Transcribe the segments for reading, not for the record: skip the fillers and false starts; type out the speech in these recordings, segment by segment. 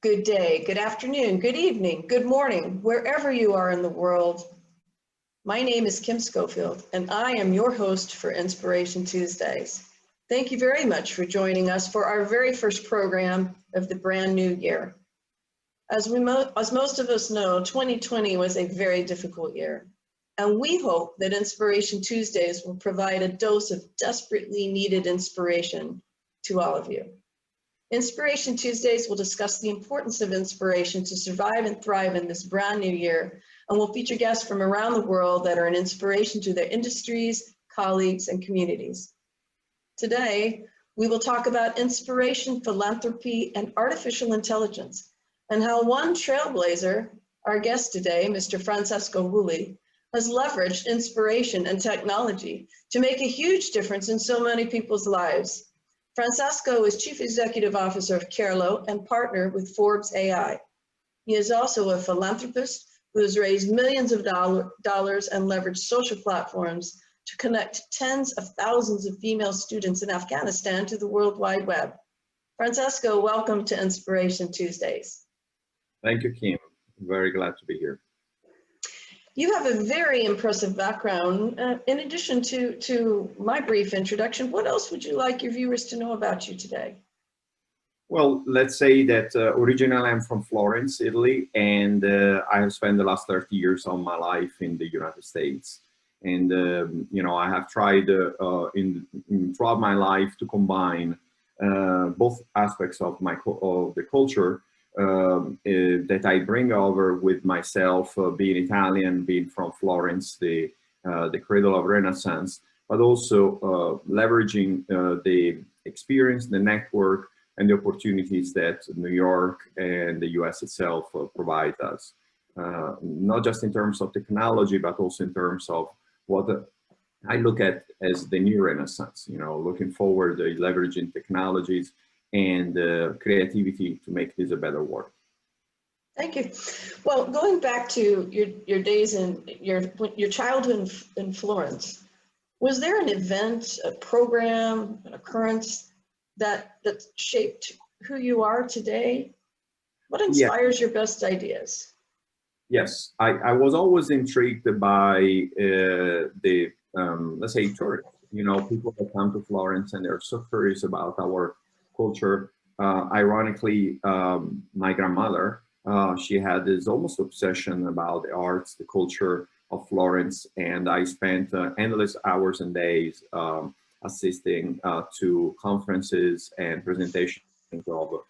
Good day, good afternoon, good evening, good morning, wherever you are in the world. My name is Kim Schofield, and I am your host for Inspiration Tuesdays. Thank you very much for joining us for our very first program of the brand new year. As most of us know, 2020 was a very difficult year, and we hope that Inspiration Tuesdays will provide a dose of desperately needed inspiration to all of you. Inspiration Tuesdays will discuss the importance of inspiration to survive and thrive in this brand new year, and will feature guests from around the world that are an inspiration to their industries, colleagues, and communities. Today, we will talk about inspiration, philanthropy, and artificial intelligence, and how one trailblazer, our guest today, Mr. Francesco Rulli, has leveraged inspiration and technology to make a huge difference in so many people's lives. Francesco is Chief Executive Officer of Querlo and partner with Forbes AI. He is also a philanthropist who has raised millions of dollars and leveraged social platforms to connect tens of thousands of female students in Afghanistan to the World Wide Web. Francesco, welcome to Inspiration Tuesdays. Thank you, Kim. Very glad to be here. You have a very impressive background. In addition to my brief introduction, what else would you like your viewers to know about you today? Well, let's say that originally I'm from Florence, Italy, and I have spent the last 30 years of my life in the United States. And, I have tried throughout my life to combine both aspects of the culture that I bring over with myself, being Italian, being from Florence, the cradle of Renaissance, but also leveraging the experience, the network, and the opportunities that New York and the US itself provide us. Not just in terms of technology, but also in terms of what I look at as the new Renaissance, looking forward to leveraging technologies and creativity to make this a better world. Thank you. Well, going back to your days in your childhood in Florence, was there an event, a program, an occurrence that shaped who you are today? What inspires your best ideas? Yes, I was always intrigued by let's say tourists, people that come to Florence and they're so curious about our culture. Ironically, my grandmother, she had this almost obsession about the arts, the culture of Florence, and I spent endless hours and days assisting to conferences and presentations of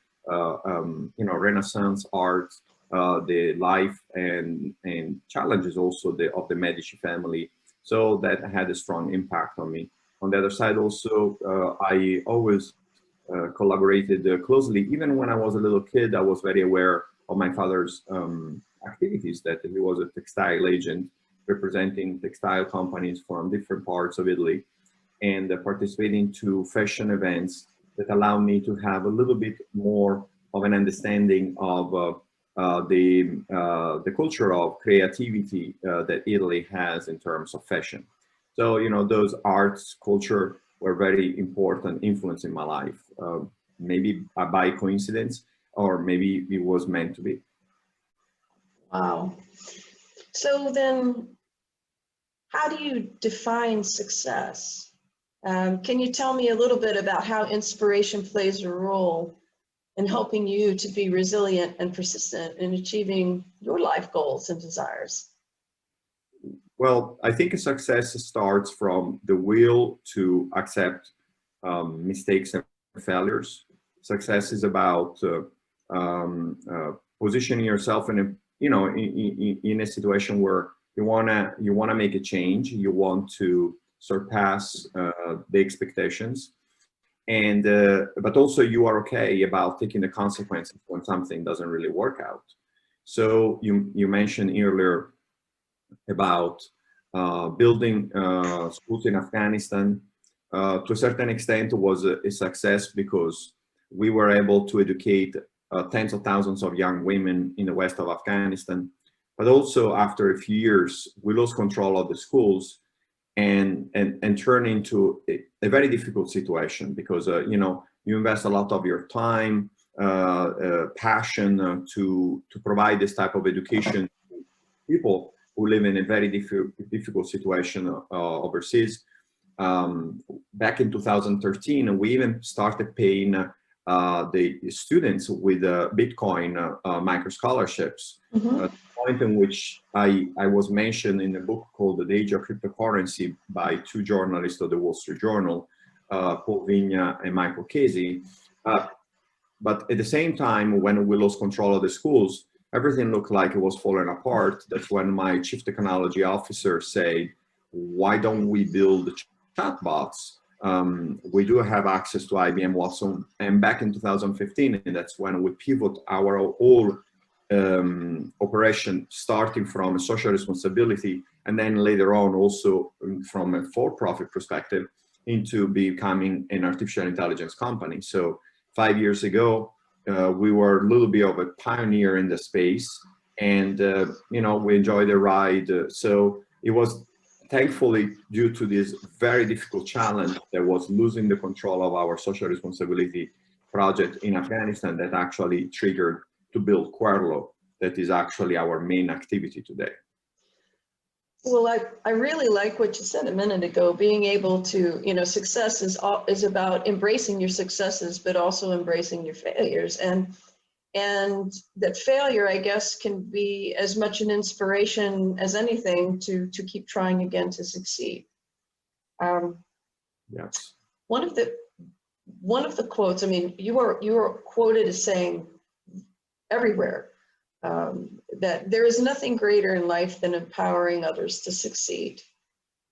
Renaissance art, the life and challenges also of the Medici family. So that had a strong impact on me. On the other side, also, I always collaborated closely. Even when I was a little kid, I was very aware of my father's activities, that he was a textile agent representing textile companies from different parts of Italy, and participating to fashion events that allowed me to have a little bit more of an understanding of the culture of creativity that Italy has in terms of fashion. So, those arts, culture were very important influence in my life. Maybe by coincidence, or maybe it was meant to be. Wow. So then, how do you define success? Can you tell me a little bit about how inspiration plays a role in helping you to be resilient and persistent in achieving your life goals and desires? Well, I think a success starts from the will to accept mistakes and failures. Success is about positioning yourself in a situation where you wanna make a change, you want to surpass the expectations, and but also you are okay about taking the consequences when something doesn't really work out. So you mentioned earlier about building schools in Afghanistan. To a certain extent, it was a success because we were able to educate tens of thousands of young women in the west of Afghanistan. But also, after a few years, we lost control of the schools and turn into a very difficult situation because you invest a lot of your time, passion to provide this type of education to people who live in a very difficult situation overseas. Back in 2013, we even started paying the students with Bitcoin micro scholarships. The point in which I was mentioned in a book called The Age of Cryptocurrency by two journalists of the Wall Street Journal, Paul Vigna and Michael Casey. But at the same time, when we lost control of the schools, everything looked like it was falling apart. That's when my chief technology officer said, why don't we build chatbots? We do have access to IBM Watson. And back in 2015, and that's when we pivot our whole operation, starting from a social responsibility, and then later on also from a for-profit perspective, into becoming an artificial intelligence company. So 5 years ago, we were a little bit of a pioneer in the space, and you know, we enjoyed the ride. So it was thankfully due to this very difficult challenge that was losing the control of our social responsibility project in Afghanistan that actually triggered to build Querlo, that is actually our main activity today. Well, I really like what you said a minute ago, being able to, you know, success is about embracing your successes, but also embracing your failures. And that failure, I guess, can be as much an inspiration as anything to keep trying again to succeed. Yes. One of the quotes, I mean, you are quoted as saying everywhere, that there is nothing greater in life than empowering others to succeed,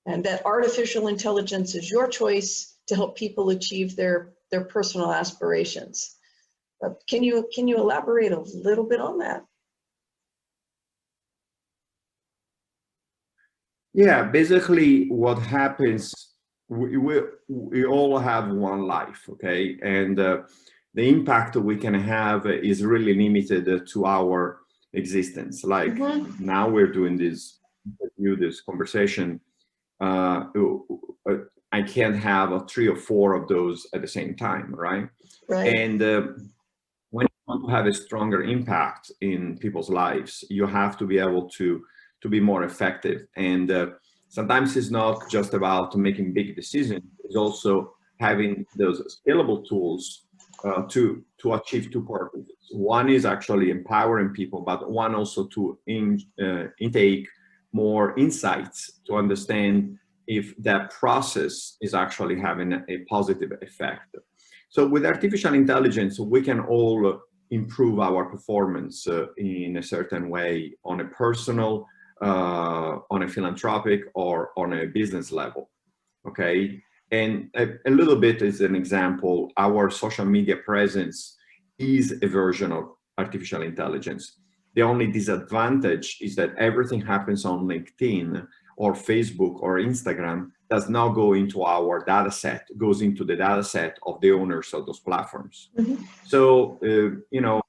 and that artificial intelligence is your choice to help people achieve their personal aspirations. Can you elaborate a little bit on that? Yeah, basically what happens, we all have one life, okay? And the impact we can have is really limited to our existence. Like now we're doing this conversation. I can't have 3 or 4 of those at the same time, right? Right. And when you want to have a stronger impact in people's lives, you have to be able to be more effective. And sometimes it's not just about making big decisions, it's also having those scalable tools to achieve 2 purposes. One is actually empowering people, but one also to intake more insights to understand if that process is actually having a positive effect. So with artificial intelligence, we can all improve our performance in a certain way on a personal, on a philanthropic, or on a business level, okay? And a little bit as an example, our social media presence is a version of artificial intelligence. The only disadvantage is that everything happens on LinkedIn or Facebook or Instagram does not go into our data set, goes into the data set of the owners of those platforms. So, you know,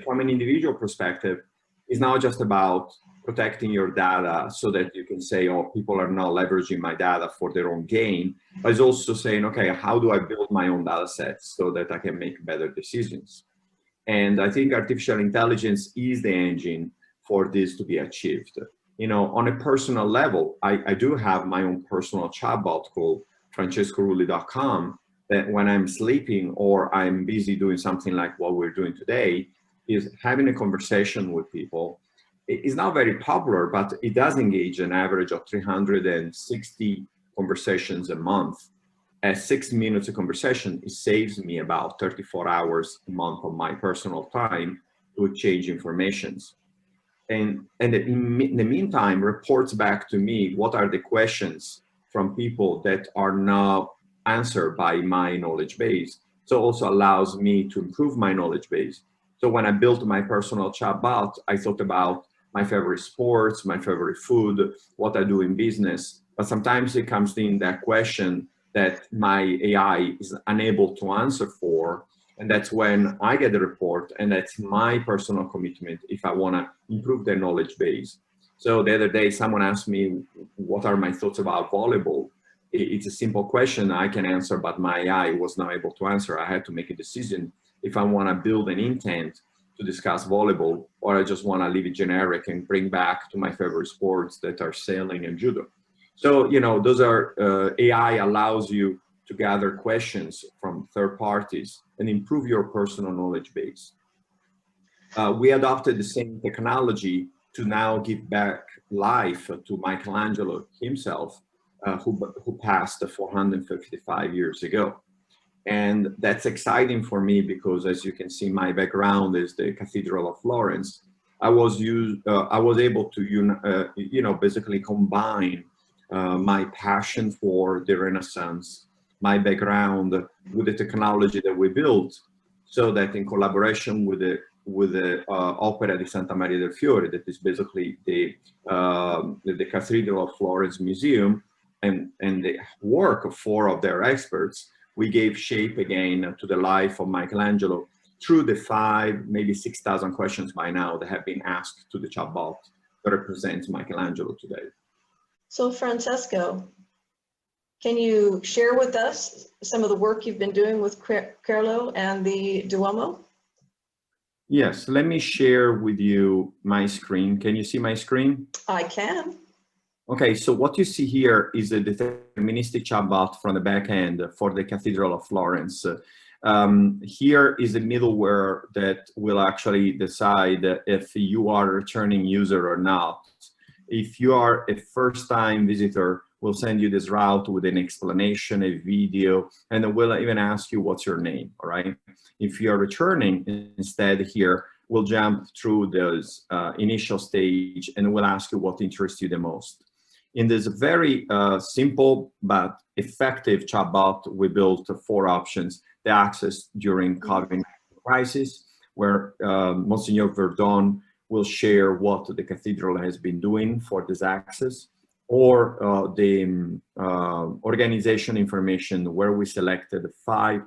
from an individual perspective, it's not just about protecting your data so that you can say, oh, people are not leveraging my data for their own gain, but it's also saying, okay, how do I build my own data sets so that I can make better decisions? And I think artificial intelligence is the engine for this to be achieved. You know, on a personal level, I do have my own personal chatbot called francescorulli.com that when I'm sleeping or I'm busy doing something like what we're doing today, is having a conversation with people. It's not very popular, but it does engage an average of 360 conversations a month. At 6 minutes of conversation, it saves me about 34 hours a month of my personal time to exchange informations. And in the meantime, reports back to me what are the questions from people that are not answered by my knowledge base. So also allows me to improve my knowledge base. So when I built my personal chatbot, I thought about my favorite sports, my favorite food, what I do in business. But sometimes it comes in that question that my AI is unable to answer for. And that's when I get the report, and that's my personal commitment if I want to improve their knowledge base. So the other day, someone asked me, what are my thoughts about volleyball? it's a simple question I can answer, but my AI was not able to answer. I had to make a decision if I want to build an intent to discuss volleyball, or I just want to leave it generic and bring back to my favorite sports that are sailing and judo. So, you know, those are, AI allows you to gather questions from third parties and improve your personal knowledge base. We adopted the same technology to now give back life to Michelangelo himself, who passed 455 years ago. And that's exciting for me because, as you can see, my background is the Cathedral of Florence. I was able to, you know, basically combine my passion for the Renaissance, my background with the technology that we built, so that in collaboration with the Opera di Santa Maria del Fiore, that is basically the Cathedral of Florence Museum, and the work of 4 of their experts, we gave shape again to the life of Michelangelo through the 5, maybe 6,000 questions by now that have been asked to the chatbot that represents Michelangelo today. So Francesco, can you share with us some of the work you've been doing with Querlo and the Duomo? Yes, let me share with you my screen. Can you see my screen? I can. Okay, so what you see here is a deterministic chatbot from the back end for the Cathedral of Florence. Here is a middleware that will actually decide if you are a returning user or not. If you are a first-time visitor, we'll send you this route with an explanation, a video, and then we'll even ask you what's your name, all right? If you're returning instead here, we'll jump through those initial stage and we'll ask you what interests you the most. In this very simple but effective chatbot, we built 4 options: the access during COVID crisis, where Monsignor Verdon will share what the cathedral has been doing for this access, or the organization information, where we selected 5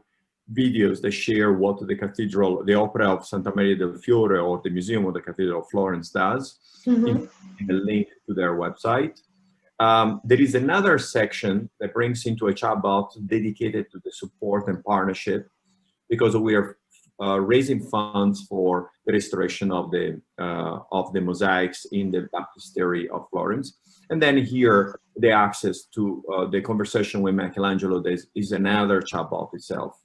videos that share what the cathedral, the Opera of Santa Maria del Fiore, or the Museum of the Cathedral of Florence does, in a link to their website. There is another section that brings into a chatbot dedicated to the support and partnership, because we are raising funds for the restoration of the mosaics in the baptistery of Florence. And then here, the access to the conversation with Michelangelo is another chatbot itself.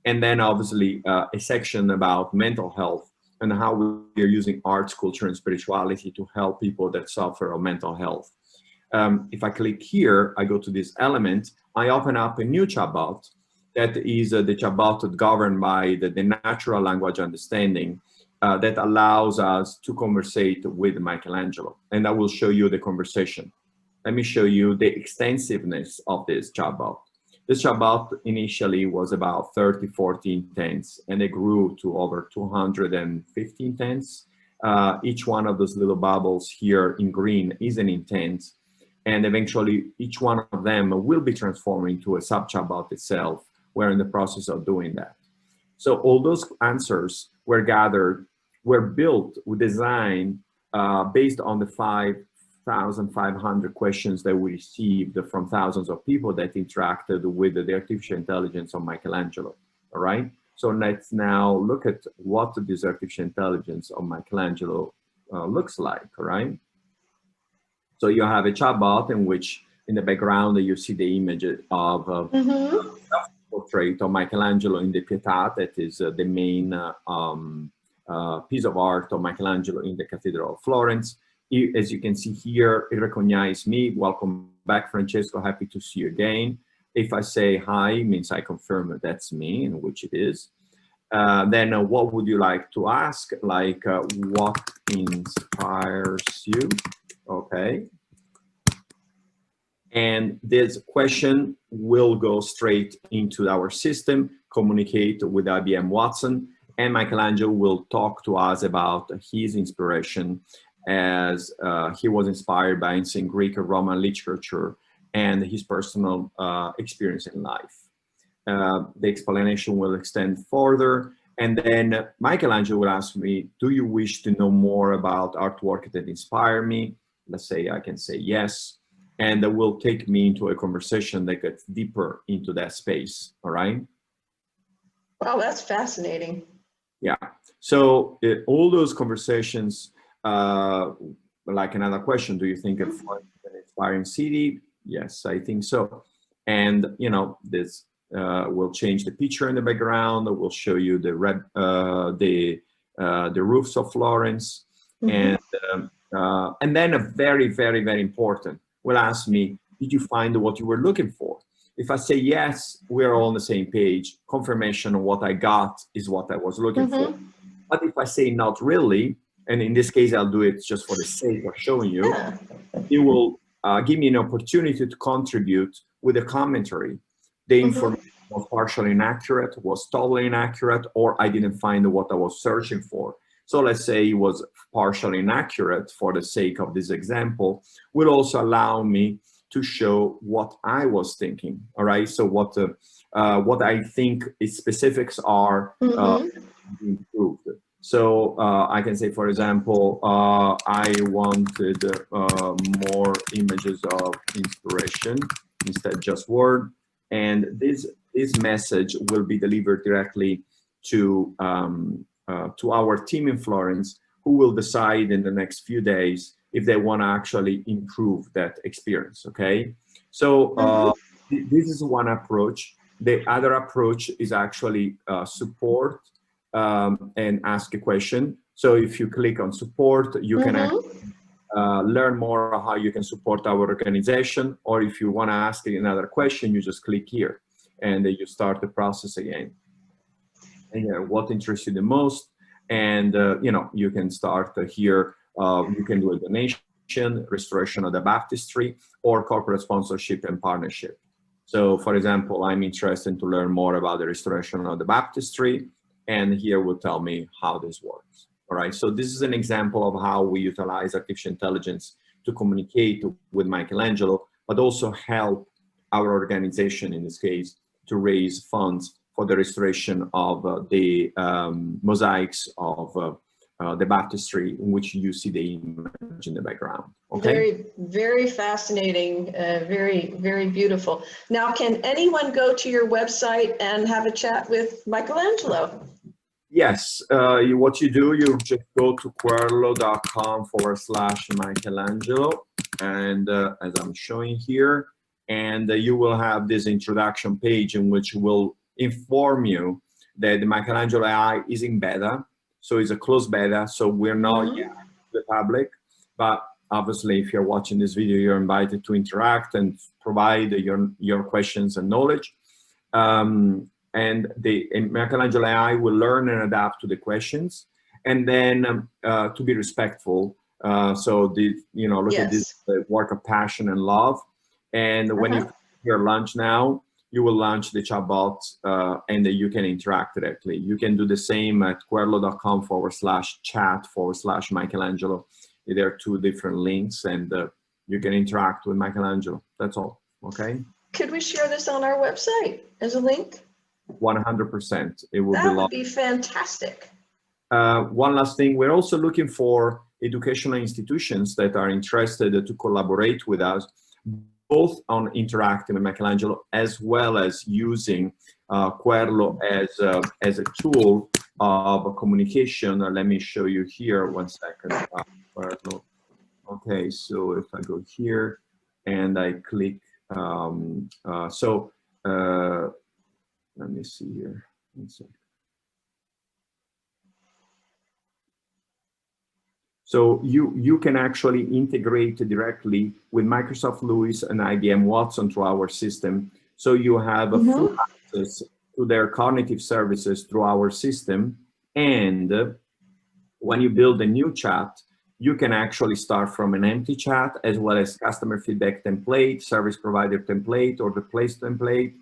And then obviously a section about mental health and how we are using arts, culture, and spirituality to help people that suffer of mental health. If I click here, I go to this element, I open up a new chatbot that is the chatbot governed by the natural language understanding that allows us to conversate with Michelangelo. And I will show you the conversation. Let me show you the extensiveness of this chatbot. This chatbot initially was about 30, 40 intents, and it grew to over 250 intents. Each one of those little bubbles here in green is an intent. And eventually, each one of them will be transformed into a sub-chatbot itself. We're in the process of doing that. So all those answers were gathered, were built, were designed based on the 5,500 questions that we received from thousands of people that interacted with the artificial intelligence of Michelangelo, all right? So let's now look at what this artificial intelligence of Michelangelo looks like, all right? So you have a chatbot in which, in the background, you see the image of a portrait of Michelangelo in the Pietà, that is the main piece of art of Michelangelo in the Cathedral of Florence. As you can see here, it recognized me. Welcome back, Francesco. Happy to see you again. If I say hi, it means I confirm that that's me, in which it is. Then what would you like to ask? Like, what inspires you? Okay. And this question will go straight into our system, communicate with IBM Watson, and Michelangelo will talk to us about his inspiration, as he was inspired by ancient Greek and Roman literature and his personal experience in life. The explanation will extend further, and then Michelangelo will ask me, do you wish to know more about artwork that inspire me? Let's say I can say yes. and that will take me into a conversation that gets deeper into that space, all right? Wow, that's fascinating. Yeah, so all those conversations, like another question, do you think of an inspiring city? Yes, I think so. And, you know, this will change the picture in the background, will show you the the roofs of Florence. And then a very, very, very important will ask me, did you find what you were looking for? If I say yes, we're all on the same page. Confirmation of what I got is what I was looking for. But if I say not really, and in this case, I'll do it just for the sake of showing you, it will give me an opportunity to contribute with a commentary. The information was partially inaccurate, was totally inaccurate, or I didn't find what I was searching for. So let's say it was partially inaccurate for the sake of this example, will also allow me to show what I was thinking, all right? So what I think its specifics are improved. So I can say, for example, I wanted more images of inspiration instead just word. And this message will be delivered directly to our team in Florence, who will decide in the next few days if they want to actually improve that experience, okay? So this is one approach. The other approach is actually support and ask a question. So if you click on support, you can actually learn more how you can support our organization, or if you want to ask another question, you just click here and you start the process again. And what interests you the most, and you know, you can start here. You can do a donation, restoration of the baptistry, or corporate sponsorship and partnership. So, for example, I'm interested to learn more about the restoration of the baptistry, and here will tell me how this works. All right, so this is an example of how we utilize artificial intelligence to communicate with Michelangelo, but also help our organization, in this case, to raise funds for the restoration of the mosaics of the baptistry, in which you see the image in the background. Okay. Very, very fascinating. Very, very beautiful. Now, can anyone go to your website and have a chat with Michelangelo? Yes. What you do, you just go to querlo.com/Michelangelo, and as I'm showing here, and you will have this introduction page in which will inform you that the Michelangelo AI is in beta. So it's a closed beta, so we're not yet to the public, but obviously if you're watching this video, you're invited to interact and provide your questions and knowledge. And the Michelangelo AI will learn and adapt to the questions, and then to be respectful. So look at this work of passion and love. And when you your lunch now, you will launch the chatbot and you can interact directly. You can do the same at querlo.com/chat/Michelangelo. There are two different links, and you can interact with Michelangelo. That's all, okay? Could we share this on our website as a link? 100%. It will be. That would be fantastic. One last thing, we're also looking for educational institutions that are interested to collaborate with us, both on interacting with Michelangelo as well as using Querlo as a tool of communication. Let me show you here, one second. Querlo. Okay, so if I go here and I click, let me see here. One second. So you can actually integrate directly with Microsoft Lewis and IBM Watson through our system. So you have a full access to their cognitive services through our system. And when you build a new chat, you can actually start from an empty chat, as well as customer feedback template, service provider template, or the place template,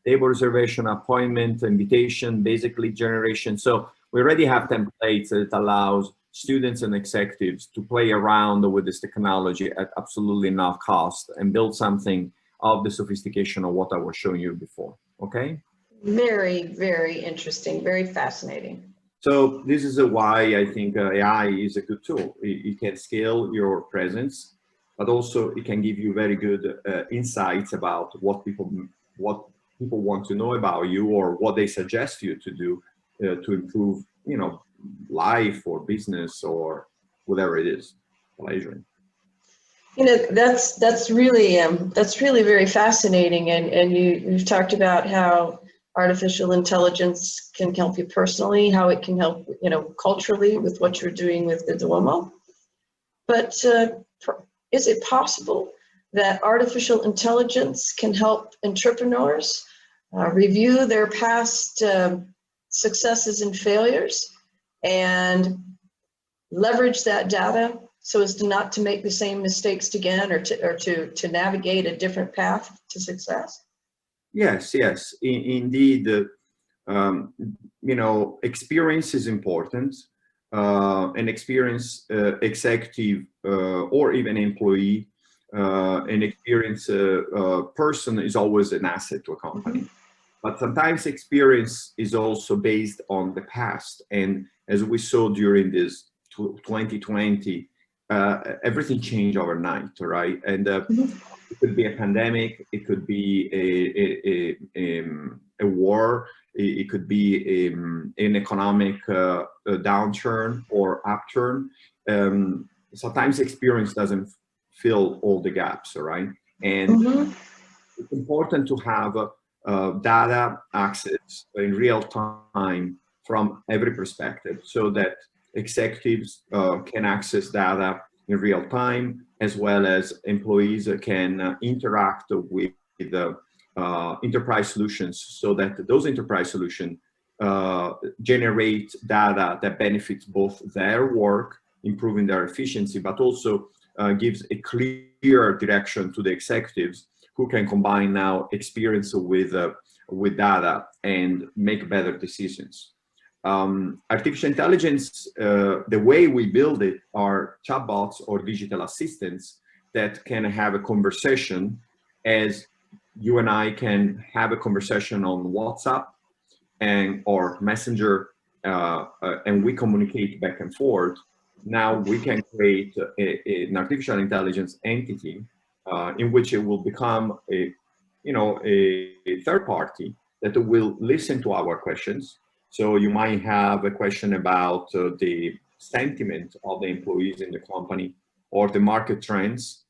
table reservation, appointment, invitation, basically generation. So we already have templates that allows students and executives to play around with this technology at absolutely no cost and build something of the sophistication of what I was showing you before, okay? Very, very interesting, very fascinating. So this is why I think AI is a good tool. It can scale your presence. but also it can give you very good insights about what people want to know about you, or what they suggest you to do to improve, life or business or whatever it is. Pleasure. That's really very fascinating, and you've talked about how artificial intelligence can help you personally, how it can help culturally with what you're doing with the Duomo. But is it possible that artificial intelligence can help entrepreneurs review their past successes and failures and leverage that data so as not to make the same mistakes again, or to navigate a different path to success? Yes, indeed. Experience is important. An experienced executive or even employee, an experienced person is always an asset to a company. But sometimes experience is also based on the past. And as we saw during this 2020, everything changed overnight, right? And it could be a pandemic, it could be a war, it could be an economic downturn or upturn. Sometimes experience doesn't fill all the gaps, right? And it's important to have data access in real time from every perspective, so that executives can access data in real time, as well as employees can interact with enterprise solutions, so that those enterprise solutions generate data that benefits both their work, improving their efficiency, but also gives a clear direction to the executives, who can combine now experience with data and make better decisions. Artificial intelligence, the way we build it, are chatbots or digital assistants that can have a conversation, as you and I can have a conversation on WhatsApp or Messenger, and we communicate back and forth. Now we can create an artificial intelligence entity in which it will become a third party that will listen to our questions. So you might have a question about the sentiment of the employees in the company or the market trends.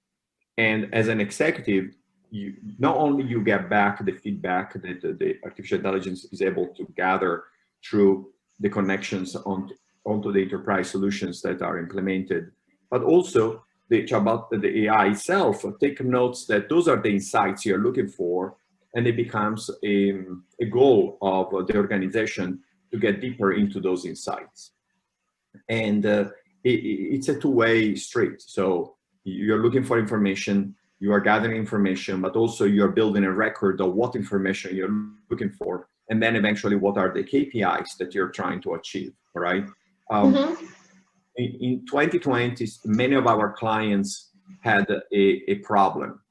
And as an executive, you not only you get back the feedback that the artificial intelligence is able to gather through the connections onto the enterprise solutions that are implemented, but also the chatbot, the AI itself, take notes that those are the insights you're looking for, and it becomes a goal of the organization to get deeper into those insights. And it's a two-way street. So you're looking for information, you are gathering information, but also you're building a record of what information you're looking for, and then eventually what are the KPIs that you're trying to achieve, right? In 2020, many of our clients had a problem.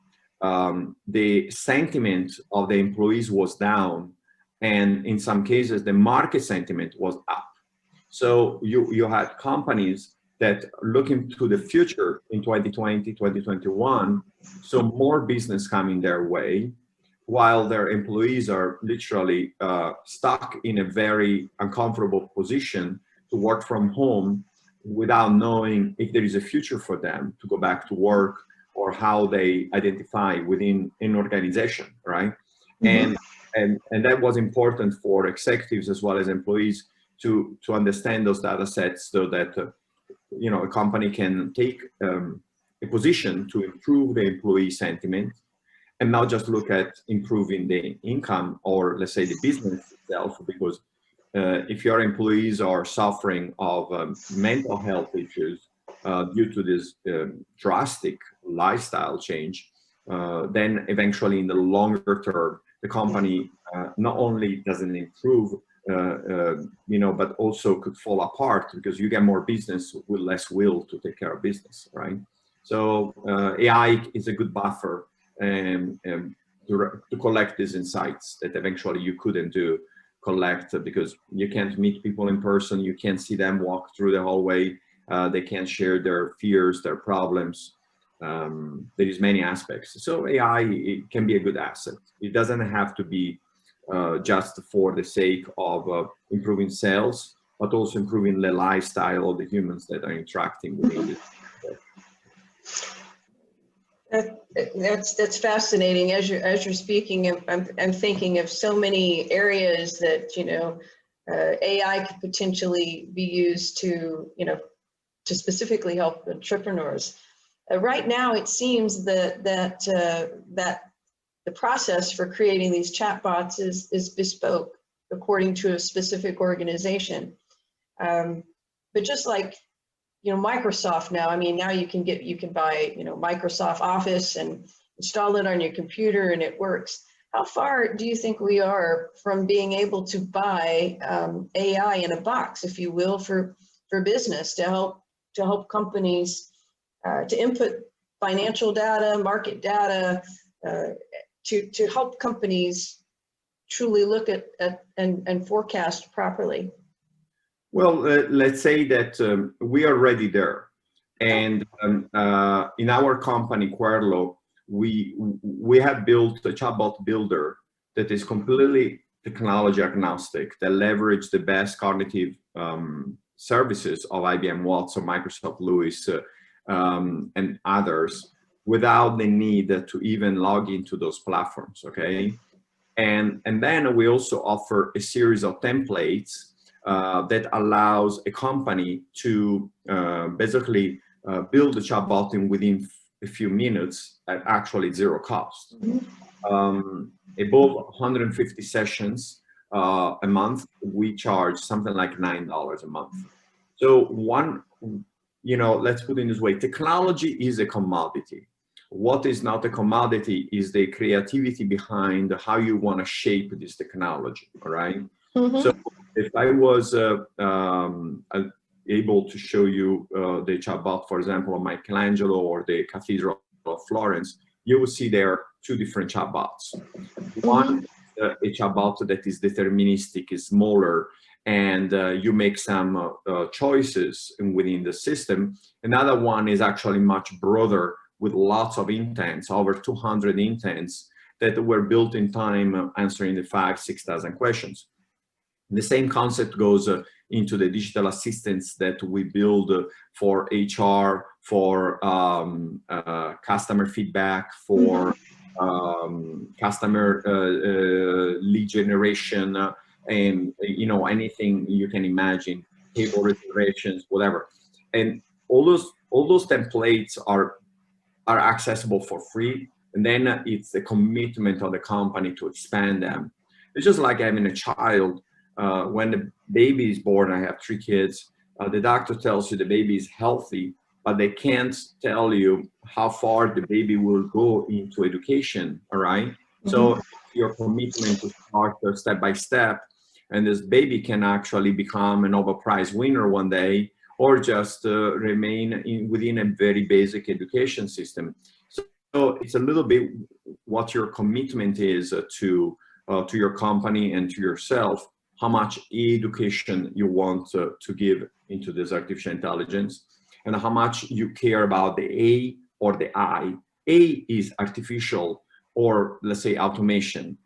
The sentiment of the employees was down, and in some cases, the market sentiment was up. So you had companies that looking to the future in 2020, 2021, so more business coming their way, while their employees are literally stuck in a very uncomfortable position to work from home without knowing if there is a future for them to go back to work, or how they identify within an organization, right? And that was important for executives as well as employees to understand those data sets, so that a company can take a position to improve the employee sentiment, and not just look at improving the income or, let's say, the business itself, because if your employees are suffering of mental health issues due to this drastic lifestyle change, then eventually in the longer term, the company not only doesn't improve, but also could fall apart, because you get more business with less will to take care of business, right? So AI is a good buffer to collect these insights that eventually you couldn't collect, because you can't meet people in person, you can't see them walk through the hallway, they can't share their fears, their problems. there is many aspects. So AI, it can be a good asset. It doesn't have to be just for the sake of improving sales, but also improving the lifestyle of the humans that are interacting within it. That's fascinating. As you're speaking, I'm thinking of so many areas that AI could potentially be used to to specifically help entrepreneurs. Right now, it seems that the process for creating these chatbots is bespoke according to a specific organization. But just like Microsoft now, I mean, now you can buy Microsoft Office and install it on your computer and it works. How far do you think we are from being able to buy AI in a box, if you will, for business to help companies to input financial data, market data, to help companies truly look at and forecast properly? Well, let's say that we are already there. And in our company, Querlo, we have built a chatbot builder that is completely technology agnostic, that leverage the best cognitive services of IBM Watson, Microsoft Lewis, and others, without the need to even log into those platforms, okay? And then we also offer a series of templates that allows a company to basically build a chatbot within a few minutes at actually zero cost. Above 150 sessions a month, we charge something like $9 a month. So let's put it this way, technology is a commodity. What is not a commodity is the creativity behind how you want to shape this technology, all right? Mm-hmm. So if I was able to show you the chatbot, for example, of Michelangelo or the Cathedral of Florence, you will see there are two different chatbots. Mm-hmm. One is a chatbot that is deterministic, is smaller, and you make some choices within the system. Another one is actually much broader, with lots of intents, over 200 intents that were built in time answering the 5,000-6,000 questions. The same concept goes into the digital assistants that we build for HR, for customer feedback, for customer lead generation, and anything you can imagine, table reservations, whatever. And all those templates are accessible for free, and then it's the commitment of the company to expand them. It's just like having a child. When the baby is born, I have 3 kids, the doctor tells you the baby is healthy, but they can't tell you how far the baby will go into education, all right? Mm-hmm. So your commitment to start step by step, and this baby can actually become a Nobel Prize winner one day, or just remain within a very basic education system. So it's a little bit what your commitment is to your company and to yourself, how much education you want to give into this artificial intelligence, and how much you care about the A or the I. A is artificial, or let's say automation.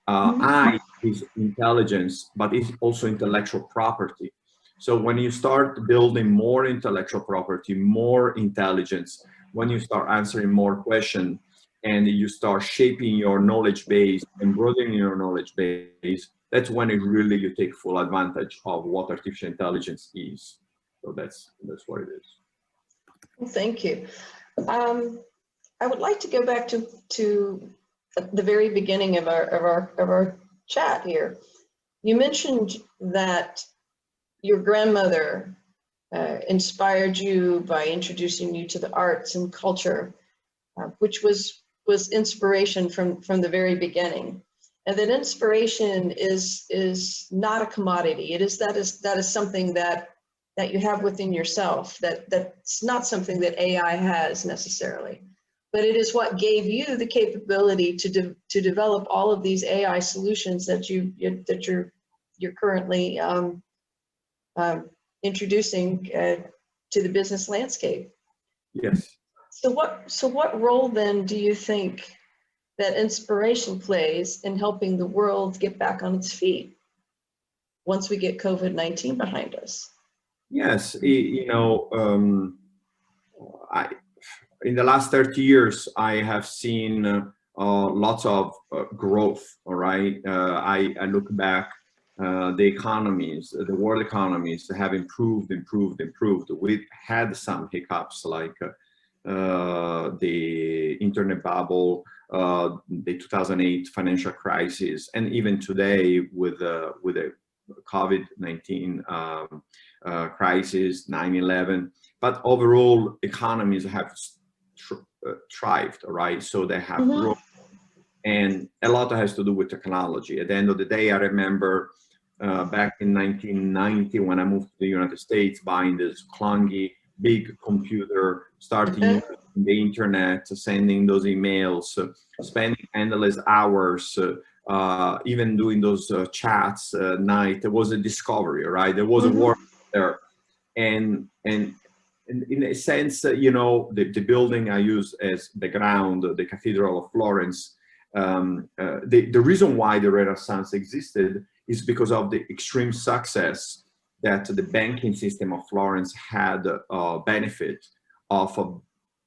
I is intelligence, but it's also intellectual property. So when you start building more intellectual property, more intelligence, when you start answering more questions, and you start shaping your knowledge base and broadening your knowledge base, that's when you take full advantage of what artificial intelligence is. So that's what it is. Well, thank you. I would like to go back to the very beginning of our chat here. You mentioned that your grandmother inspired you by introducing you to the arts and culture, which was inspiration from the very beginning. And that inspiration is not a commodity. That is something that you have within yourself. That's not something that AI has necessarily, but it is what gave you the capability to develop all of these AI solutions that you're currently introducing to the business landscape. Yes. So what role then do you think that inspiration plays in helping the world get back on its feet once we get COVID-19 behind us? Yes, I, in the last 30 years, I have seen lots of growth, all right? I look back, the economies, the world economies have improved. We've had some hiccups like the internet bubble, the 2008 financial crisis, and even today with the COVID-19 crisis, 9/11. But overall, economies have thrived, right? So they have grown, and a lot has to do with technology. At the end of the day, I remember back in 1990 when I moved to the United States, buying this clunky big computer, starting using the internet, sending those emails, spending endless hours, even doing those chats at night. There was a discovery, right? There was a work there, and in a sense, the building I use as the ground, the Cathedral of Florence. The reason why the Renaissance existed is because of the extreme success that the banking system of Florence had benefit of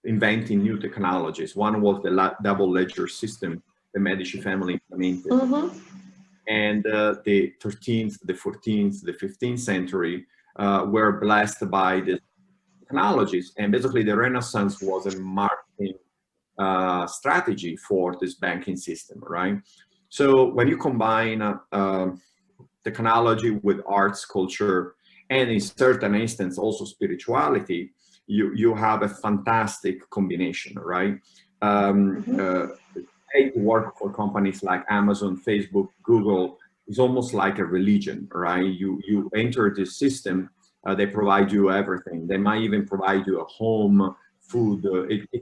inventing new technologies. One was the double ledger system the Medici family implemented. And the 13th, the 14th, the 15th century were blessed by the technologies. And basically the Renaissance was a marketing strategy for this banking system, right? So when you combine technology with arts, culture, and in certain instances also spirituality, you have a fantastic combination, right? Work for companies like Amazon, Facebook, Google is almost like a religion, right? You enter this system, they provide you everything. They might even provide you a home, food,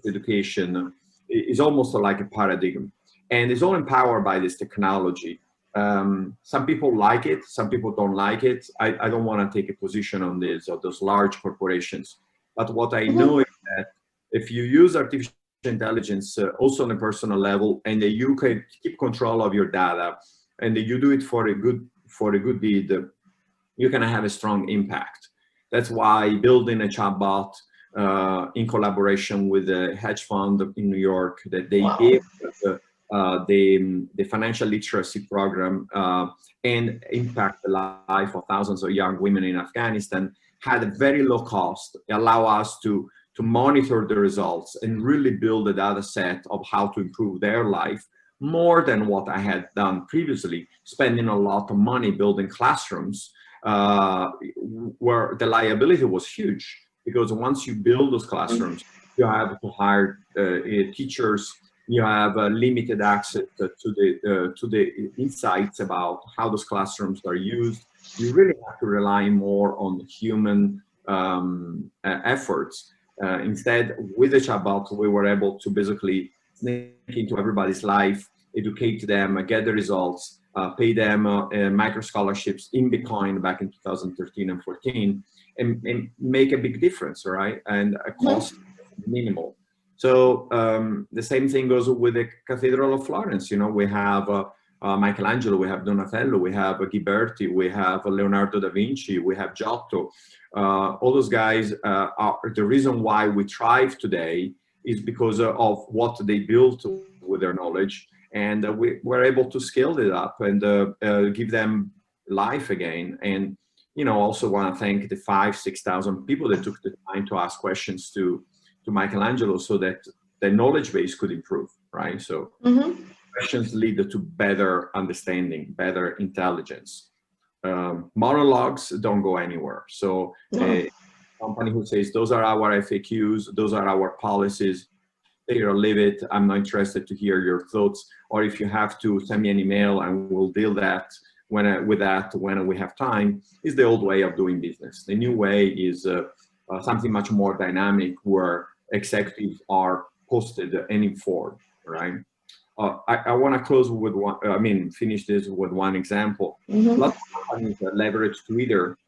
education. It's almost like a paradigm, and it's all empowered by this technology. Some people like it, some people don't like it. I don't want to take a position on this or those large corporations, but what I know is that if you use artificial intelligence also on a personal level, and that you can keep control of your data, and that you do it for a good deed, you're going to have a strong impact. That's why building a chatbot in collaboration with a hedge fund in New York, that they gave the financial literacy program and impact the life of thousands of young women in Afghanistan, had a very low cost, allow us to monitor the results and really build a data set of how to improve their life more than what I had done previously, spending a lot of money building classrooms where the liability was huge, because once you build those classrooms, you have to hire teachers, you have limited access to the insights about how those classrooms are used. You really have to rely more on human efforts. Instead, with the chatbot, we were able to basically sneak into everybody's life, educate them, get the results, pay them micro scholarships in Bitcoin back in 2013 and 14, and make a big difference, right? And a cost minimal. So the same thing goes with the Cathedral of Florence. We have Michelangelo, we have Donatello, we have Ghiberti, we have Leonardo da Vinci, we have Giotto. All those guys are the reason why we thrive today is because of what they built with their knowledge, and we were able to scale it up and give them life again. And also want to thank the 5,000-6,000 people that took the time to ask questions to Michelangelo, so that the knowledge base could improve, right? So questions lead to better understanding, better intelligence. Monologues don't go anywhere. So a company who says, those are our FAQs, those are our policies, take it or leave it, I'm not interested to hear your thoughts, or if you have to, send me an email and we'll deal with that when we have time, is the old way of doing business. The new way is something much more dynamic, where executives are posted and informed, right? I want to close with finish this with one example. Lots of companies leverage Twitter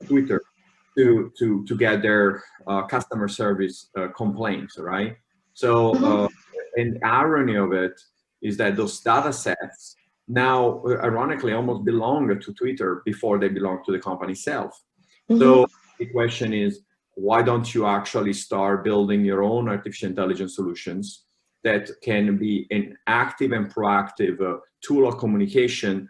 to get their customer service complaints, right? So, and the irony of it is that those data sets now, ironically, almost belong to Twitter before they belong to the company itself. So the question is, why don't you actually start building your own artificial intelligence solutions that can be an active and proactive tool of communication,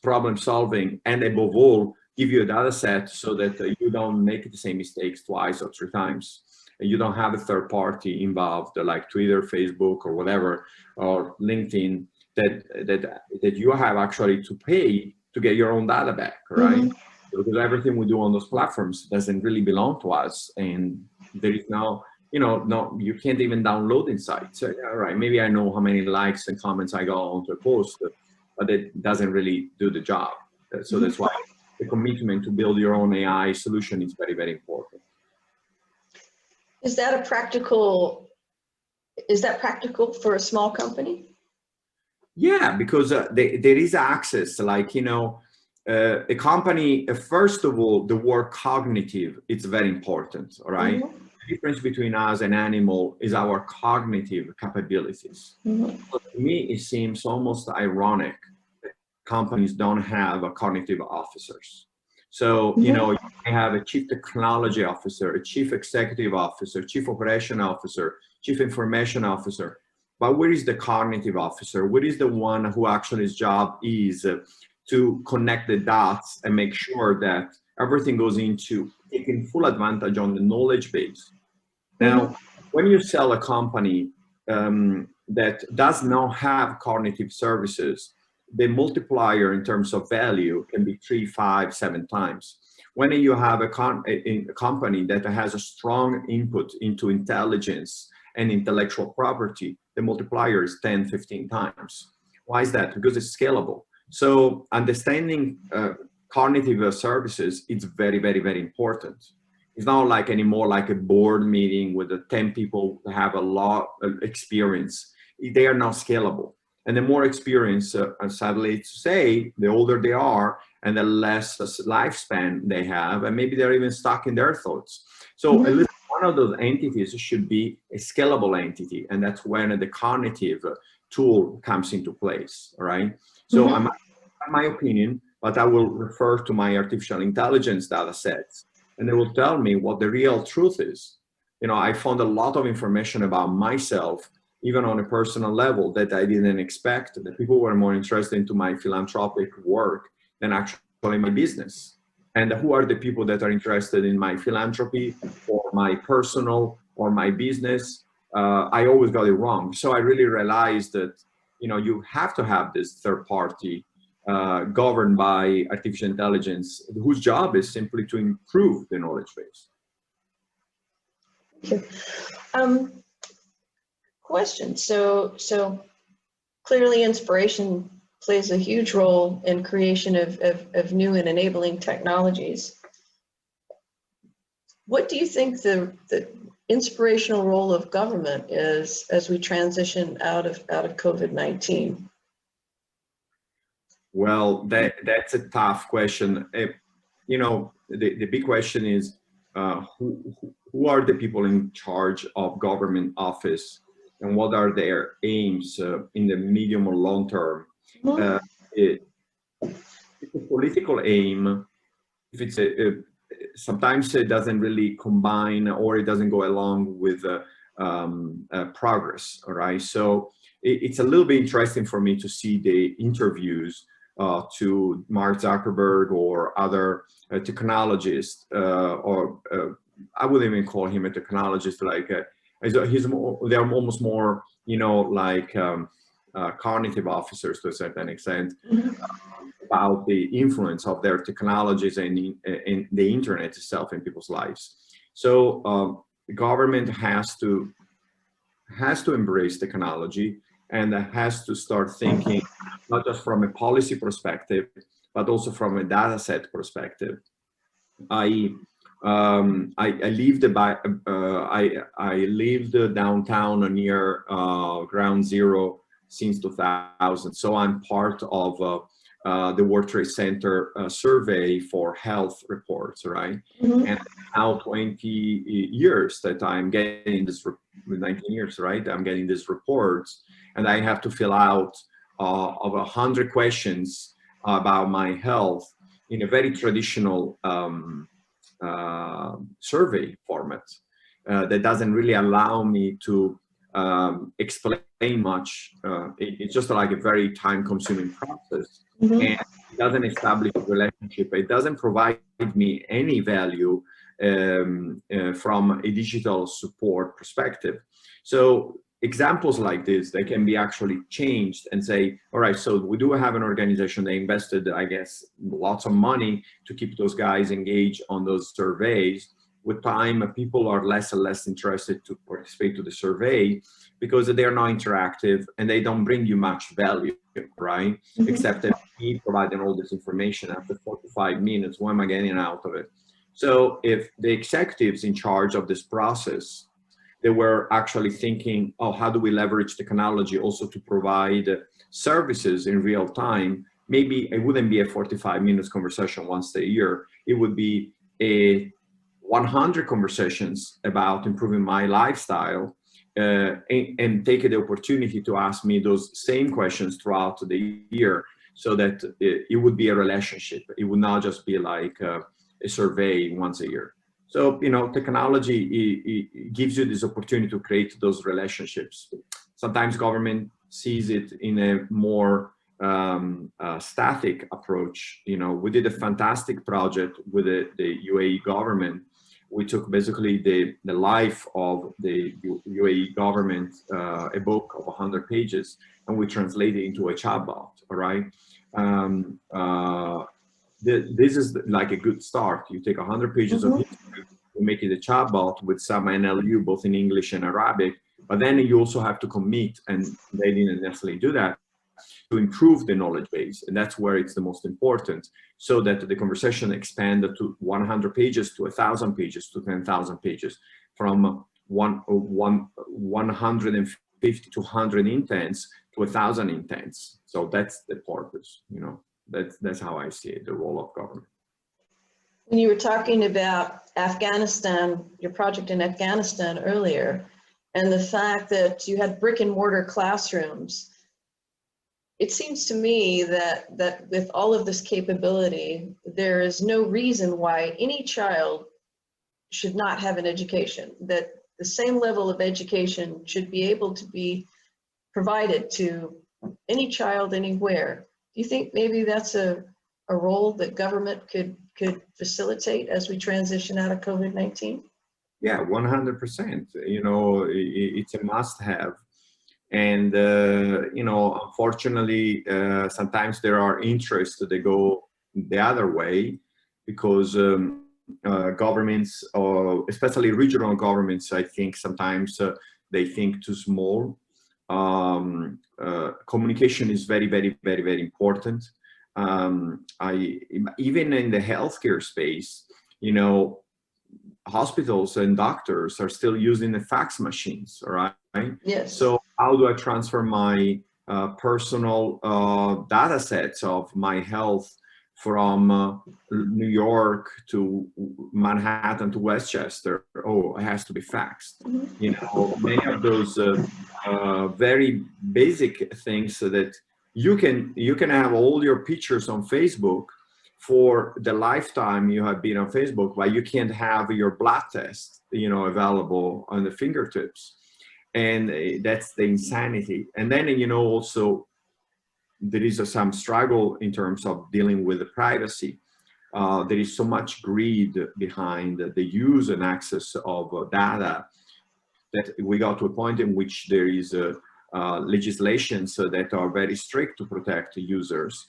problem solving, and above all, give you a data set so that you don't make the same mistakes twice or three times. And you don't have a third party involved like Twitter, Facebook, or whatever, or LinkedIn, that you have actually to pay to get your own data back, right? Because everything we do on those platforms doesn't really belong to us, and there is no, you can't even download inside. So, all right, maybe I know how many likes and comments I got onto a post, but it doesn't really do the job. So that's why the commitment to build your own AI solution is very, very important. Is that practical for a small company? Yeah, because there is access, like, a company, first of all, the word cognitive, it's very important, all right? The difference between us and animal is our cognitive capabilities. So to me, it seems almost ironic that companies don't have cognitive officers. So, you have a chief technology officer, a chief executive officer, chief operation officer, chief information officer. But where is the cognitive officer? Where is the one who actually his job is to connect the dots and make sure that everything goes into taking full advantage on the knowledge base? Now, when you sell a company that does not have cognitive services, the multiplier in terms of value can be 3, 5, 7 times. When you have a company that has a strong input into intelligence and intellectual property, the multiplier is 10, 15 times. Why is that? Because it's scalable. So understanding cognitive services, it's very, very, very important. It's not like anymore like a board meeting with the 10 people that have a lot of experience. They are not scalable. And the more experience, sadly to say, the older they are and the less lifespan they have, and maybe they're even stuck in their thoughts. So at least one of those entities should be a scalable entity, and that's when the cognitive tool comes into place, all right? So my opinion, but I will refer to my artificial intelligence data sets, and they will tell me what the real truth is. I found a lot of information about myself, even on a personal level, that I didn't expect, that people were more interested into my philanthropic work than actually my business. And who are the people that are interested in my philanthropy or my personal or my business? I always got it wrong. So I really realized that, you have to have this third party governed by artificial intelligence, whose job is simply to improve the knowledge base. Question. So clearly inspiration plays a huge role in creation of new and enabling technologies. What do you think the inspirational role of government is as we transition out of COVID-19? Well, that's a tough question. The big question is who are the people in charge of government office, and what are their aims in the medium or long term? It's a political aim. If it's sometimes it doesn't really combine, or it doesn't go along with progress. All right, so it's a little bit interesting for me to see the interviews to Mark Zuckerberg or other technologists, or I wouldn't even call him a technologist. Like they're almost more, like cognitive officers to a certain extent, about the influence of their technologies and the internet itself in people's lives. So the government has to embrace technology, and has to start thinking not just from a policy perspective, but also from a data set perspective. I lived downtown near Ground Zero since 2000, so I'm part of the World Trade Center survey for health reports, right? Mm-hmm. And now 20 years that I'm getting this, 19 years, right? I'm getting these reports, and I have to fill out of 100 questions about my health in a very traditional survey format that doesn't really allow me to explain much. It's just like a very time-consuming process, Mm-hmm. and it doesn't establish a relationship. It doesn't provide me any value from a digital support perspective. So examples like this, they can be actually changed and say, all right, so we do have an organization that invested, I guess, lots of money to keep those guys engaged on those surveys. With time, people are less and less interested to participate to the survey because they are not interactive and they don't bring you much value, right? Mm-hmm. Except that me providing all this information after 4 to 5 minutes, what am I getting out of it? So if the executives in charge of this process, they were actually thinking, oh, how do we leverage technology also to provide services in real time? Maybe it wouldn't be a 45 minutes conversation once a year. It would be a 100 conversations about improving my lifestyle, and take the opportunity to ask me those same questions throughout the year, so that it would be a relationship. It would not just be like a survey once a year. So, you know, technology it gives you this opportunity to create those relationships. Sometimes government sees it in a more static approach. You know, we did a fantastic project with the UAE government. We took basically the life of the UAE government, a book of 100 pages, and we translated it into a chatbot, all right? This is like a good start. You take 100 pages Mm-hmm. of history, you make it a chatbot with some NLU, both in English and Arabic, but then you also have to commit, and they didn't necessarily do that, to improve the knowledge base. And that's where it's the most important, so that the conversation expanded to 100 pages, to 1,000 pages, to 10,000 pages, from 150 to 100 intents to 1,000 intents. So that's the purpose, you know. That's how I see it, the role of government. When you were talking about Afghanistan, your project in Afghanistan earlier, and the fact that you had brick and mortar classrooms, it seems to me that with all of this capability, there is no reason why any child should not have an education, that the same level of education should be able to be provided to any child anywhere. Do you think maybe that's a role that government could facilitate as we transition out of COVID-19? Yeah, 100%. You know, it's a must-have. And, you know, unfortunately, sometimes there are interests that go the other way, because governments, especially regional governments, I think sometimes they think too small. Communication is very, very, very, very important. Even in the healthcare space, you know, hospitals and doctors are still using the fax machines, all right? Yes. So how do I transfer my personal data sets of my health from New York to Manhattan to Westchester? Oh, it has to be faxed. Mm-hmm. You know, many of those very basic things, so that you can have all your pictures on Facebook for the lifetime you have been on Facebook, but you can't have your blood test, you know, available on the fingertips. And that's the insanity. And then, you know, also there is some struggle in terms of dealing with the privacy. There is so much greed behind the use and access of data, that we got to a point in which there is legislations that are very strict to protect users.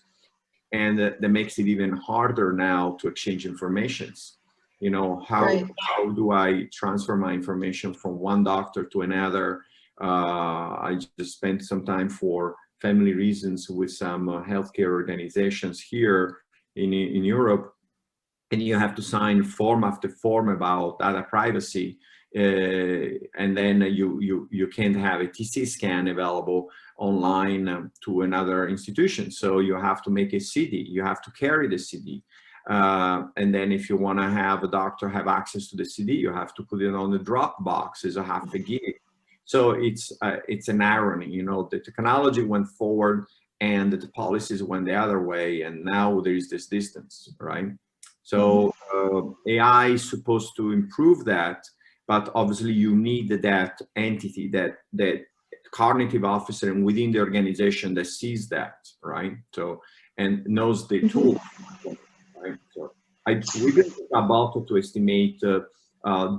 And that makes it even harder now to exchange informations. You know, how do I transfer my information from one doctor to another? I just spent some time for family reasons with some healthcare organizations here in Europe. and you have to sign form after form about data privacy. And then you can't have a TC scan available online to another institution. So you have to make a CD, you have to carry the CD. And then if you want to have a doctor have access to the CD, you have to put it on the Dropbox as a half a gig. So it's an irony, you know, the technology went forward and the policies went the other way, and now there is this distance, right? So AI is supposed to improve that, but obviously you need that entity, that cognitive officer within the organization that sees that, right? So, and knows the tool, right? So we built a bottle to estimate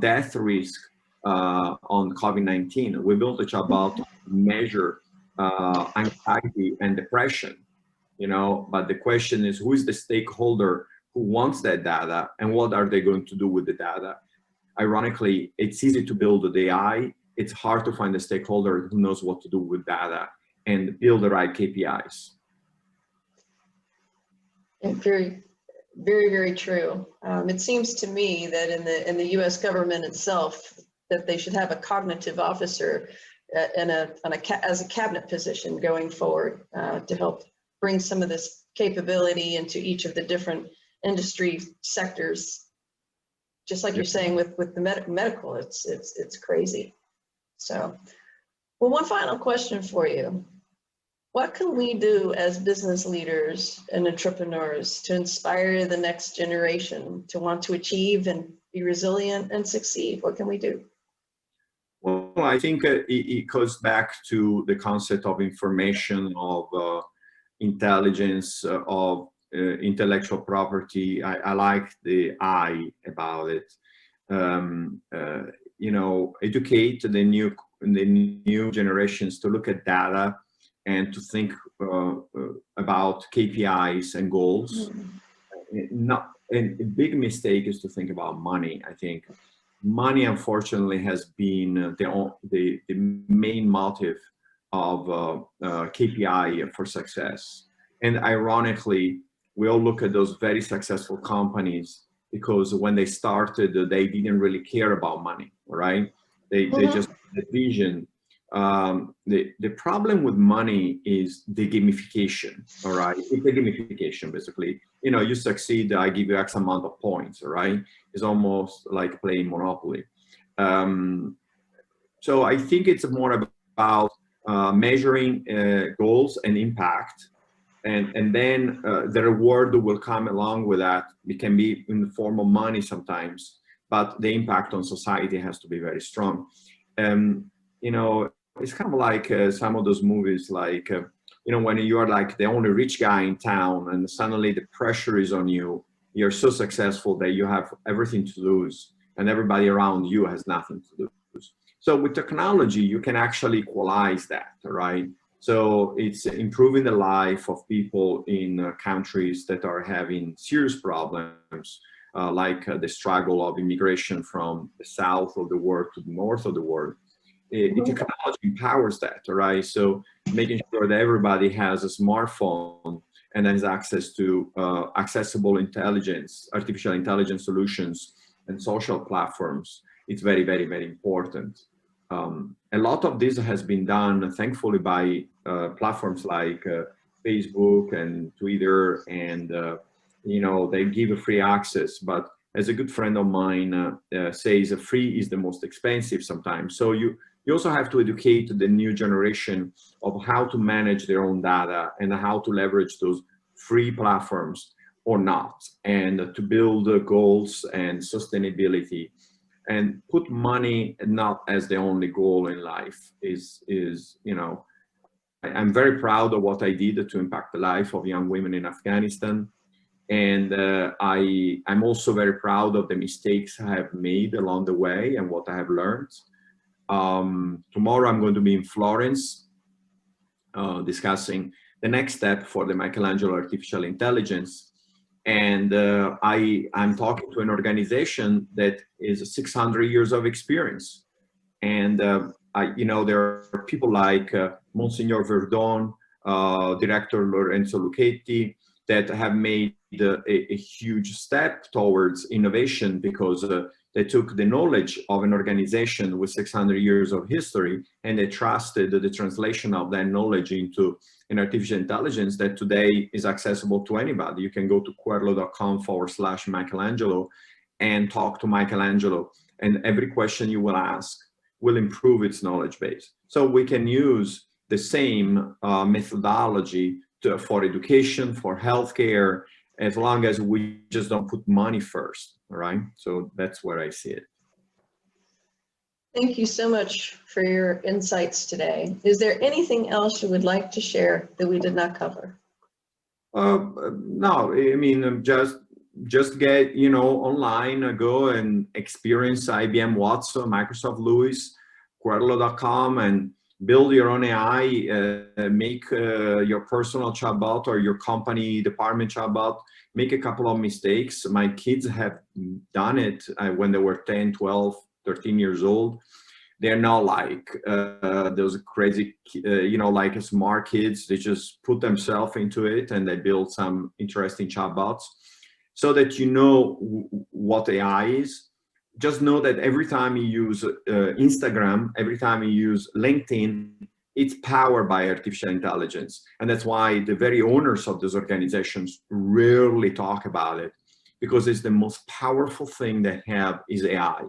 death risk on COVID-19. We built a chatbot to measure anxiety and depression, you know, but the question is, who is the stakeholder who wants that data and what are they going to do with the data? Ironically, it's easy to build the AI. It's hard to find a stakeholder who knows what to do with data and build the right KPIs. And very, very, very true. It seems to me that in the U.S. government itself, that they should have a cognitive officer as a cabinet position going forward to help bring some of this capability into each of the different industry sectors. Just like you're saying with the medical, it's crazy. So, well, one final question for you. What can we do as business leaders and entrepreneurs to inspire the next generation to want to achieve and be resilient and succeed? What can we do? Well, I think it goes back to the concept of information, of intelligence, of intellectual property. I like the I about it. You know, educate the new generations to look at data and to think about KPIs and goals. And a big mistake is to think about money. I think money, unfortunately, has been the main motive of KPI for success. And ironically, we all look at those very successful companies because when they started, they didn't really care about money, right? They just had a vision. The problem with money is the gamification, all right? It's a gamification, basically. You know, you succeed, I give you X amount of points, all right? It's almost like playing Monopoly. So I think it's more about measuring goals and impact. And then the reward will come along with that. It can be in the form of money sometimes, but the impact on society has to be very strong. You know, it's kind of like some of those movies, like, you know, when you are like the only rich guy in town and suddenly the pressure is on you, you're so successful that you have everything to lose and everybody around you has nothing to lose. So with technology, you can actually equalize that, right? So it's improving the life of people in countries that are having serious problems, like the struggle of immigration from the south of the world to the north of the world. Technology empowers that, right? So making sure that everybody has a smartphone and has access to accessible intelligence, artificial intelligence solutions and social platforms, it's very, very, very important. A lot of this has been done, thankfully, by platforms like Facebook and Twitter, and you know, they give free access. But as a good friend of mine says, free is the most expensive sometimes. So you also have to educate the new generation of how to manage their own data and how to leverage those free platforms or not, and to build goals and sustainability. And put money not as the only goal in life is you know, I'm very proud of what I did to impact the life of young women in Afghanistan. And I'm also very proud of the mistakes I have made along the way and what I have learned. Tomorrow I'm going to be in Florence discussing the next step for the Michelangelo Artificial Intelligence. And I'm talking to an organization that is 600 years of experience. And, you know, there are people like Monsignor Verdon, Director Lorenzo Lucchetti, that have made a huge step towards innovation because they took the knowledge of an organization with 600 years of history and they trusted the translation of that knowledge into an artificial intelligence that today is accessible to anybody. You can go to querlo.com/Michelangelo and talk to Michelangelo, and every question you will ask will improve its knowledge base. So we can use the same methodology for education, for healthcare, as long as we just don't put money first, all right? So that's where I see it. Thank you so much for your insights today. Is there anything else you would like to share that we did not cover? No, I mean, just get, online, go and experience IBM Watson, Microsoft Lewis, Querlo.com, and build your own AI, make your personal chatbot or your company department chatbot, make a couple of mistakes. My kids have done it when they were 10, 12, 13 years old. They're not like those crazy, like smart kids. They just put themselves into it and they build some interesting chatbots so that you know what AI is. Just know that every time you use Instagram, every time you use LinkedIn, it's powered by artificial intelligence. And that's why the very owners of those organizations rarely talk about it, because it's the most powerful thing they have is AI.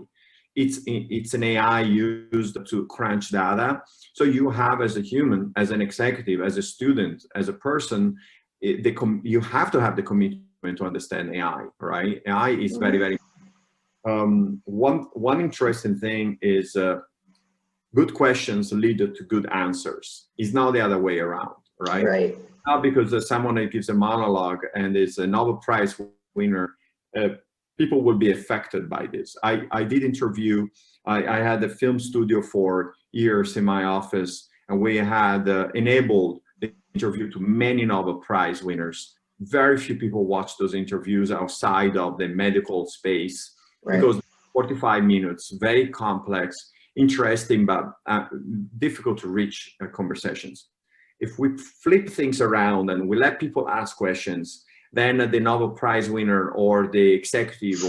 It's an AI used to crunch data. So you have, as a human, as an executive, as a student, as a person, you have to have the commitment to understand AI, right? AI is very, very one interesting thing is good questions lead to good answers. It's not the other way around, right? Right. Not because someone gives a monologue and is a Nobel Prize winner, people will be affected by this. I did interview, I had a film studio for years in my office, and we had enabled the interview to many Nobel Prize winners. Very few people watch those interviews outside of the medical space. Right. Because 45 minutes, very complex, interesting, but difficult to reach conversations. If we flip things around and we let people ask questions, then the Nobel Prize winner or the executive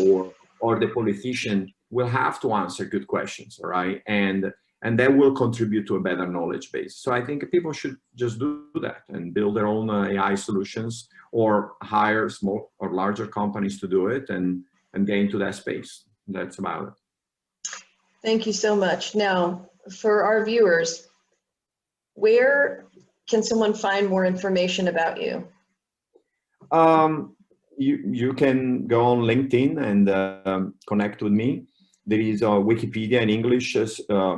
or the politician will have to answer good questions, all right? And that will contribute to a better knowledge base. So I think people should just do that and build their own AI solutions or hire small or larger companies to do it and get into that space. That's about it. Thank you so much. Now, for our viewers, where can someone find more information about you? You can go on LinkedIn and connect with me. There is Wikipedia in English,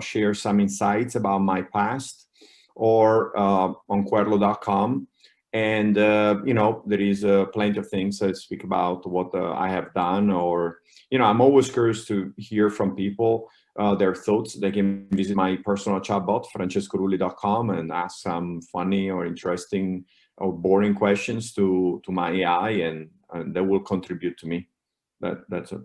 share some insights about my past, or on Querlo.com. And, there is plenty of things that speak about what I have done, or, I'm always curious to hear from people, their thoughts. They can visit my personal chatbot, francescorulli.com, and ask some funny or interesting or boring questions to my AI, and that will contribute to me. That's it.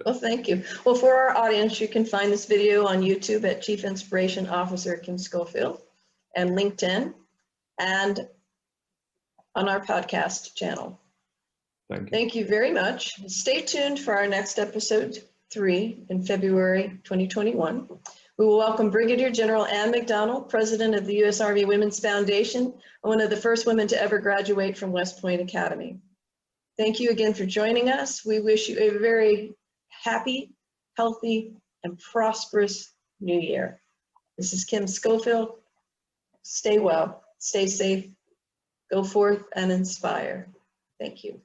Well, thank you. Well, for our audience, you can find this video on YouTube at Chief Inspiration Officer Kim Schofield, and LinkedIn, and on our podcast channel. Thank you. Thank you very much. Stay tuned for our next episode 3 in February 2021. We will welcome Brigadier General Ann McDonald, President of the U.S. Army Women's Foundation, and one of the first women to ever graduate from West Point Academy. Thank you again for joining us. We wish you a very happy, healthy, and prosperous new year. This is Kim Schofield. Stay well, stay safe, go forth and inspire. Thank you.